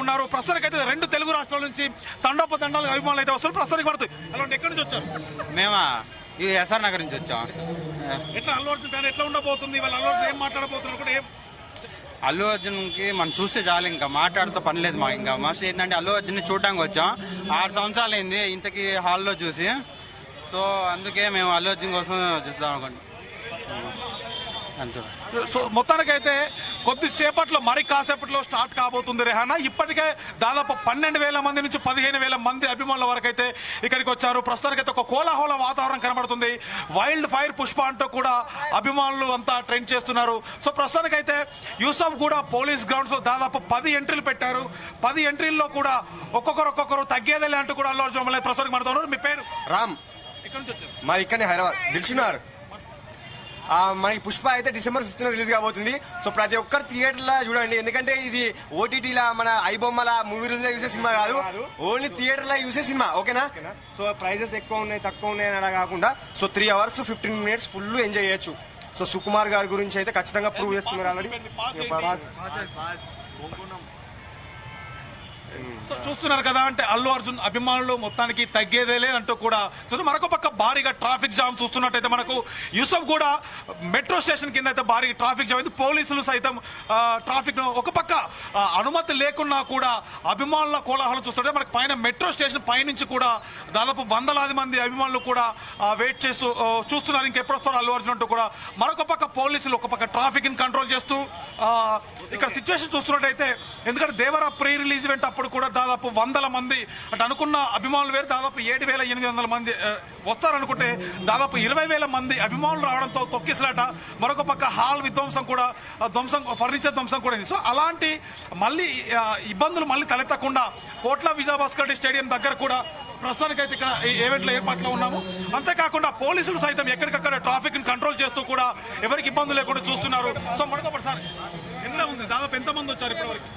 ఉన్నారు. ప్రస్తుతానికి అయితే 2 తెలుగు రాష్ట్రాల నుంచి తండోపతండాలు అభిమానులు అయితే వస్తారు. ప్రస్తుతానికి పడుతుంది. అలాంటి ఎక్కడి నుంచి వచ్చారు? మేమా ఈ ఎస్ఆర్ నగర్ నుంచి వచ్చాం. ఎట్లా అల్లు అర్జున్ ఫ్యాన్ ఎట్లా ఉండబోతుంది? వాళ్ళ అల్లు అర్జున్ ఏం మాట్లాడబోతున్నారు కూడా ఏం? అల్లు అర్జున్కి మనం చూస్తే చాలు, ఇంకా మాట్లాడుతూ పని లేదు మాకు. ఇంకా మస్తు ఏంటంటే అల్లు అర్జున్ని చూడడానికి వచ్చాం. 6 సంవత్సరాలు అయింది ఇంతకీ హాల్లో చూసి. సో అందుకే మేము అల్లు అర్జున్ కోసం చూస్తాం అనుకోండి అంతే. సో మొత్తానికైతే కొద్దిసేపట్లో మరి కాసేపట్లో స్టార్ట్ కాబోతుంది రెహానా. ఇప్పటికే దాదాపు 12,000 మంది నుంచి 15,000 మంది అభిమానుల వరకు అయితే ఇక్కడికి వచ్చారు. ప్రస్తుతానికైతే ఒక కోలాహల వాతావరణం కనబడుతుంది. వైల్డ్ ఫైర్ పుష్ప అంటూ కూడా అభిమానులు అంతా ట్రెండ్ చేస్తున్నారు. సో ప్రస్తుతానికైతే యూసఫ్ కూడా పోలీస్ గ్రౌండ్స్ లో దాదాపు 10 ఎంట్రీలు పెట్టారు. 10 ఎంట్రీల్లో కూడా ఒక్కొక్కరు తగ్గేదేలే అంటూ కూడా అల్లు అర్జున్ ప్రస్తుతానికి మనతో. మీ పేరు? రామ్. ఎక్కడి నుంచి వచ్చారు? మరి ఇక్కడనే హైదరాబాద్ దిల్చున్నారు. మనకి పుష్ప అయితే December 5th రిలీజ్ కాబోతుంది. సో ప్రతి ఒక్కరు థియేటర్లో చూడండి, ఎందుకంటే ఇది ఓటీటీలా మన ఐబొమ్మల మూవీ రూల్స్ చూసే సినిమా కాదు, ఓన్లీ థియేటర్లో చూసే సినిమా. ఓకేనా? సో ప్రైజెస్ ఎక్కువ ఉన్నాయి తక్కువ ఉన్నాయి అలా కాకుండా so 3 hours 15 minutes full enjoy చేయొచ్చు. సో సుకుమార్ గారి గురించి అయితే ఖచ్చితంగా ప్రూవ్ చేసుకున్నారు ఆల్రెడీ. సో చూస్తున్నారు కదా, అంటే అల్లు అర్జున్ అభిమానులు మొత్తానికి తగ్గేదేలే అంటూ కూడా. సో మరొక పక్క భారీగా ట్రాఫిక్ జామ్ చూస్తున్నట్టయితే మనకు యూసఫ్ కూడా మెట్రో స్టేషన్ కింద అయితే భారీ ట్రాఫిక్ జామ్ అయితే పోలీసులు సైతం ట్రాఫిక్ ఒక పక్క అనుమతి లేకున్నా కూడా అభిమానుల కోలాహలం చూస్తుంటే మనకు పైన మెట్రో స్టేషన్ పైనుంచి కూడా దాదాపు వందలాది మంది అభిమానులు కూడా వెయిట్ చేస్తూ చూస్తున్నారు ఇంకెప్పుడు వస్తారు అల్లు అర్జున్ అంటూ కూడా. మరొక పక్క పోలీసులు ఒక పక్క ట్రాఫిక్ ని కంట్రోల్ చేస్తూ ఇక్కడ సిచ్యువేషన్ చూస్తున్నట్టయితే, ఎందుకంటే దేవరా ప్రీ రిలీజ్ ఈవెంట్ అప్పుడు కూడా దాదాపు 100 మంది అంటే అనుకున్న అభిమానులు వేరు, దాదాపు 7,800 మంది వస్తారనుకుంటే దాదాపు 20,000 మంది అభిమానులు రావడంతో తొక్కిసలాట. మరొక పక్క హాల్ విధ్వంసం కూడా ఫర్నిచర్ ధ్వంసం కూడా. సో అలాంటి మళ్ళీ ఇబ్బందులు మళ్ళీ తలెత్తకుండా కోట్ల విజయభాస్కర్ రెడ్డి స్టేడియం దగ్గర కూడా ప్రస్తుతానికైతే ఇక్కడ ఈవెంట్ల ఏర్పాట్లో ఉన్నాము. అంతేకాకుండా పోలీసులు సైతం ఎక్కడికక్కడ ట్రాఫిక్ ని కంట్రోల్ చేస్తూ కూడా ఎవరికి ఇబ్బందులు లేకుండా చూస్తున్నారు. సో మరొకసారి ఎలా ఉంది? దాదాపు ఎంతమంది వచ్చారు ఇప్పటివరకు?